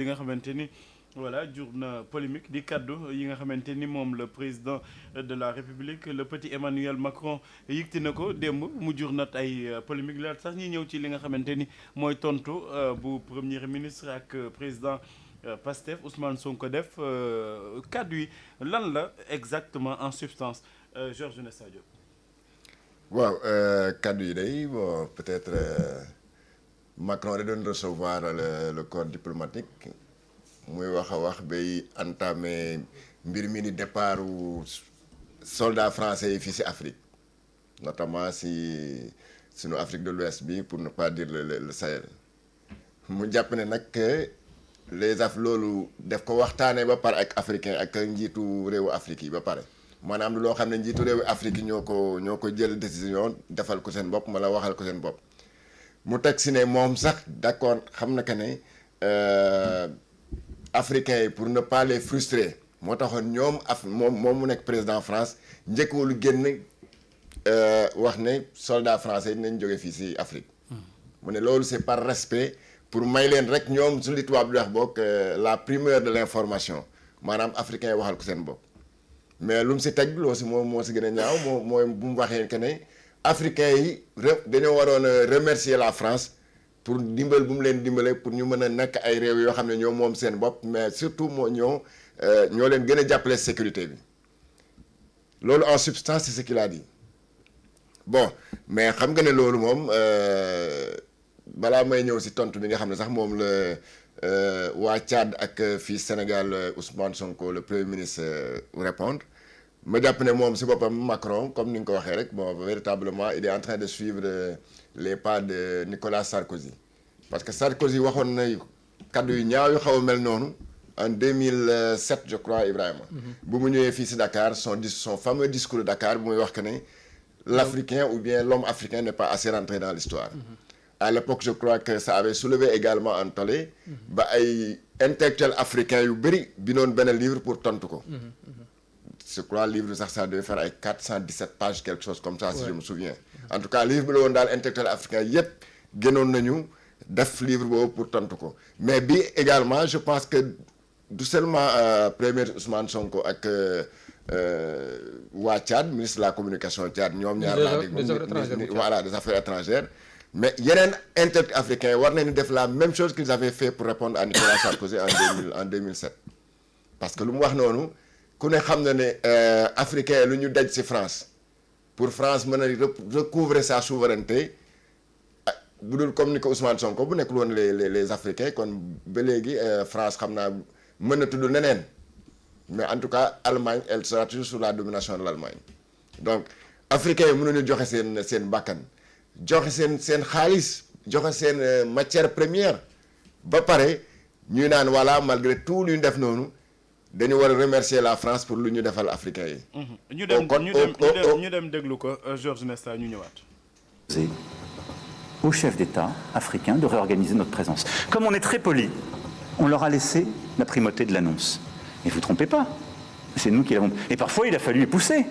li nga xamante ni voilà jur na polémique di kaddu yi nga xamante ni moom le président de la république le petit Emmanuel Macron yëkkati na ko démb mu jur nat ay polémique la sax ñi ñëw ci li nga xamante ni mooy tontu bu premier ministre ak président Pastef Ousmane Sonko def kaddu yi lan la exactement en substance Georges Nesta Diop. waaw kaddu yi day bon peut-être Macron da doon recevoir le corps diplomatique muy wax a wax bay entamé mbir mi ni départ soldats français yi fii ci Afrique notamment ci sunu Afrique de l'Ouest bi pour ne pas dire le Sahel mu jàpp ne nag loolu def ko waxtaanee ba pare ak africain ak njiitu réewu Afrique yi ba pare maanaam loo xam ne njiitu réewu Afrique yi ñoo ko jël décision defal ko seen bopp wala waxal ko seen bopp mu teg si ne moom sax d'accord xam na que ne africains yi pour ne pas les frustrer moo taxoon ñoom moom mu nekk président France njëkkoolu génn wax ne soldats français yi dinañ jóge fii si Afrique mu ne loolu c'est par respect pour may leen rek ñoom su li tubaab di wax boog la primeur de l'information maanaam africains yi waxal ko seen bopp mais lu mu si teg loo si moo si gën a ñaaw mooy bu mu waxee que ne africains yi dañoo waroon a remercier la France pour dimbal bu mu leen dimbalee pour ñu mën a nekk ay réew yoo xam ne ñoo moom seen bopp mais surtout ñoo leen gën a jàppale sécurité bi loolu en substance c'est ce qu'il a dit bon mais xam nga ne loolu moom balaa may ñëw si tontu bi nga xam ne sax moom la waa Tchad ak fii Sénégal Ousmane Sonko le premier ministre répondre ma jàpp ne moom si boppam Macron comme ni nga ko waxee rek bon véritablement il est en train de suivre les pas de Nicolas Sarkozy parce que Sarkozy waxoon na kaddu yu ñaaw yu xaw a mel noonu en 2007 je crois Ibrahima. bu mu ñëwee fii si Dakar son fameux discours de Dakar bu muy wax que ne l'Africain ou bien l'homme africain n'est pas assez rentré dans l'histoire à l'époque je crois que ça avait soulevé également un tollé ba ay intellectuels africains yu bëri bindoon benn livre pour tontu ko. je crois livre sax ça devait faire ay 417 pages quelque chose comme ça si je me souviens en tout cas livre bi la woon daal intellectuel africain yépp gënoon nañu def livre boobu pour tontu ko mais bi également je pense que du seulement premier Ousmane Sonko ak waa Tchad ministre de la communication Tchad ñoom ñaar laa dégg voilà des affaires étrangères mais yeneen intellectuels africains war nañu def la même chose qu'ils avaient fait pour répondre à Nicolas Sarkozy en 2007 parce que lu mu wax noonu ku ne xam na ne africain lu ñu daj ci France pour France mën a recouvrer sa souveraineté bu dul comme ni ko Ousmane Sonko bu nekkul woon les africains kon ba léegi France xam naa mën na tudd neneen mais en tout cas Allemagne elle sera toujours sous la domination de l'Allemagne donc africains yi mënuñu joxe seen bakkan joxe seen xaalis joxe seen matière première ba pare ñuy naan voilà malgré tout lu ñu def noonu dañu war a remercier la France pour lu ñu defal africains yi. ñu dem déglu ko Georges Nesta ñu ñëwaat. Aux chefs d'État africains de réorganiser notre présence. Comme on est très poli, on leur a laissé la primauté de l'annonce. Mais vous trompez pas, c'est nous qui l'avons. Et parfois il a fallu les pousser.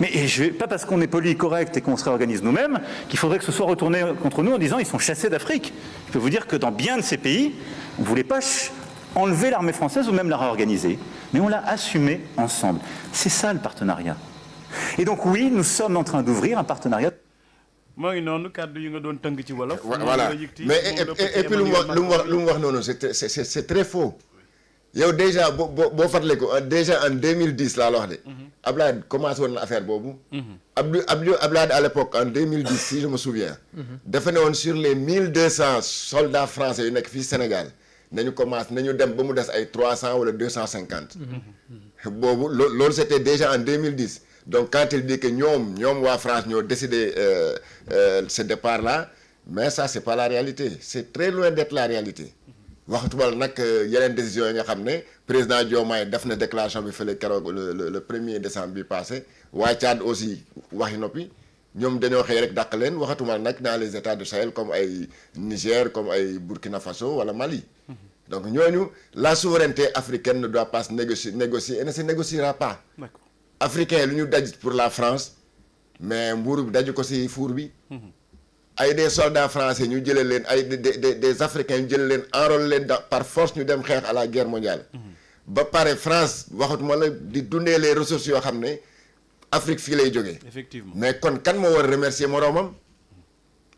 Mais pas parce qu'on est poli, correct et qu'on se réorganise nous-mêmes qu'il faudrait que ce soit retourné contre nous en disant ils sont chassés d'Afrique. Je peux vous dire que dans bien de ces pays, on ne voulait pas enlever l'armée française ou même la réorganiser. Mais on l'a assumé ensemble. C'est ça le partenariat. Et donc oui, nous sommes en train d'ouvrir un partenariat. moo ngi noonu kàddu yi nga doon tënk ci wolof. voilà mais et puis lu mu wax noonu c'est très faux. yow déjà boo fàttaliku déjà en 2010 laa la wax de. Abdoulaye commencé woon na affaire boobu. Abdoulaye à l'époque en 2010 si je me souviens. dafa ne woon sur les 1200 soldats français yu nekk fii Sénégal nañu dem ba mu des ay 300 wala 250. boobu loolu c'était déjà en 2010. donc quand il dit que ñoom waa France ñoo décidé ce départ là mais ça c'est pas la réalité c'est très loin d'être la réalité waxatuma la nag yeneen décisions yi nga xam ne président Diomaye def na déclaration bi fële keroog le 1er décembre bi passé waa Tchad aussi waxi noppi ñoom dañoo xëy rek dàq leen waxatuma la nag dans les états du Sahel comme ay Niger comme ay Burkina Faso wala Mali donc ñooñu la souveraineté africaine ne doit pas se négocier et ne se négociera pas. D'accord. Africain lu ñu daj pour la France mais mbuuru bi daju ko ci fuur bi ay des soldats français ñu jëlee leen ay des africains ñu jëlee leen enrôler leen par force ñu dem xeex à la guerre mondiale. ba pare France waxatuma la di dundee les ressources yoo xam ne Afrique fii lay jógee. Effectivement. mais kon kan moo war a remercier moroomam.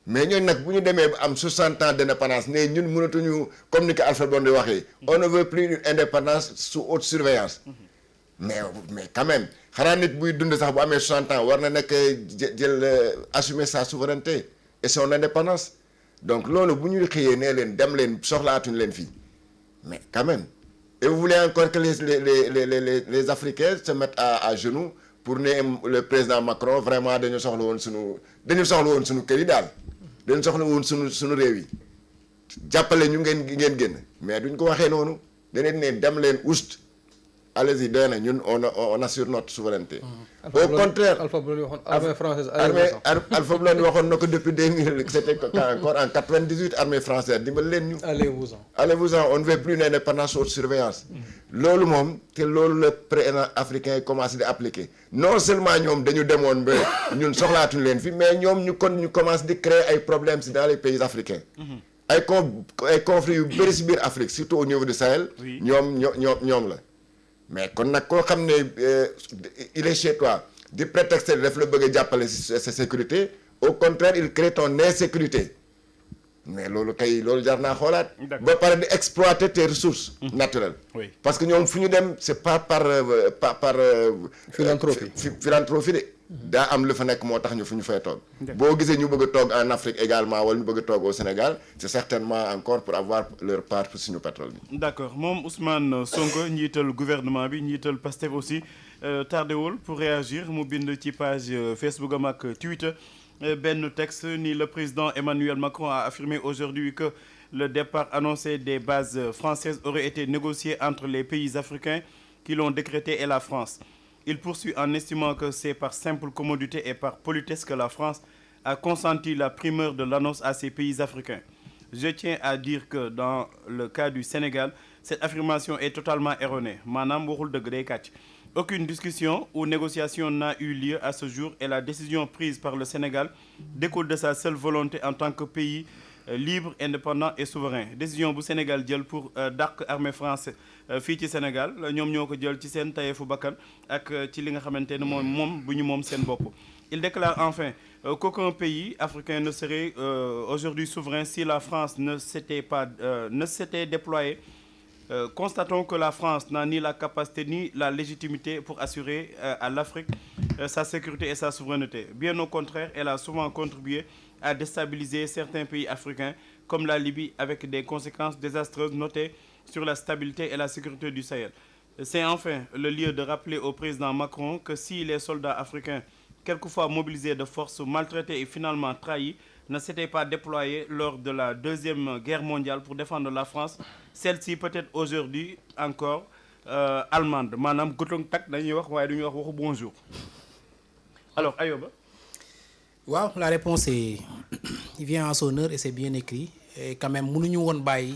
mais ñooñu nag bu ñu demee ba am 60 ans d'indépendance ne ñun mënatuñu comme ni ko Alpha Blondy waxee. on ne veut plus une indépendance sous haute surveillance. mais quand même xanaa nit buy dund sax bu amee 60 ans war na nekk assumer sa souveraineté et son indépendance donc loolu bu ñu xëyee nee leen dem leen soxlaatuñu leen fii mais quand même et vous voulez encore que les Africains se mettent à genoux pour ne le président Macron vraiment dañu soxla woon sunu kër yi daal dañu soxla woon sunu réew yi jàppale ñu ngeen génn mais duñ ko waxee noonu dañu ne dem leen oust allez-y doy na ñun on assure notre souveraineté. Au contraire Alpha Blondy waxoon armée française. Alpha Blondy waxoon na ko depuis 2000 c'était encore en 98 armée française dimbali leen ñu. allez-vous-en on ne veut plus une indépendance sous haute surveillance. loolu moom te loolu le président africain yi commencé di appliquer non seulement ñoom dañu demoon ba ñun soxlaatuñu leen fi mais ñoom ñu commencé di créer ay problèmes si dans les pays africains. ay conflits yu bëri si biir Afrique surtout au niveau du Sahel. ñoom la. mais kon nag koo xam ne il est chez toi di prétexte daf la bëgg a jàppale sa sécurité au contraire il crée ton insécurité mais loolu jar naa xoolaat. ba pare di exploiter tes ressources naturelles. Oui. parce que ñoom fu ñu dem c'est pas par philanthropie de. daa am lu fa nekk moo tax ñu fu ñu fay toog. boo gisee ñu bëgg a toog en Afrique également wala ñu bëgg a toog au Sénégal c'est certainement encore pour avoir leur part pour suñu pétrole bi. d'accord moom Ousmane Sonko njiital gouvernement bi njiital Pastef aussi tardewul pour réagir mu bind ci page Facebook am ak Twitter benn texte ni le président Emmanuel Macron a affirmé aujourd'hui que le départ annoncé des bases françaises aurait été négocié entre les pays africains qui l'ont décrété et la France. Il poursuit en estimant que c'est par simple commodité et par politesse que la France a consenti la primeur de l'annonce à ces pays africains. Je tiens à dire que dans le cas du Sénégal, cette affirmation est totalement erronée. Maanaam waxul dëgg day kàcc. Aucune discussion ou négociation n'a eu lieu à ce jour et la décision prise par le Sénégal découle de sa seule volonté en tant que pays libre, indépendant et souverain. Décision bu Sénégal jël pour dàq armée française fii ci Sénégal ñoom ñoo ko jël ci seen tayeefu bakkan ak ci li nga xamante ne moom bu ñu moom seen bopp. Il déclare enfin qu'aucun pays africain ne serait aujourd'hui souverain si la France ne s'était déployée. Constatons que la France n'a ni la capacité ni la légitimité pour assurer à l'Afrique sa sécurité et sa souveraineté. Bien au contraire, elle a souvent contribué à déstabiliser certains pays africains comme la Libye avec des conséquences désastreuses notées sur la stabilité et la sécurité du Sahel. C'est enfin le lieu de rappeler au président Macron que si les soldats africains, quelquefois mobilisés de force, maltraités et finalement trahis, ne s'étaient pas déployés lors de la Deuxième Guerre mondiale pour défendre la France, celle-ci peut-être aujourd'hui encore allemande. Maanaam gutong tak dañuy wax waaye duñuy wax waxu bonjour. Alors Ayoba. waaw la réponse est il vient à son heure et c'est bien écrit et quand même mënuñu woon bàyyi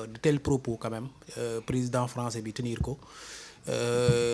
de tels propos quand même président français bi tenir ko.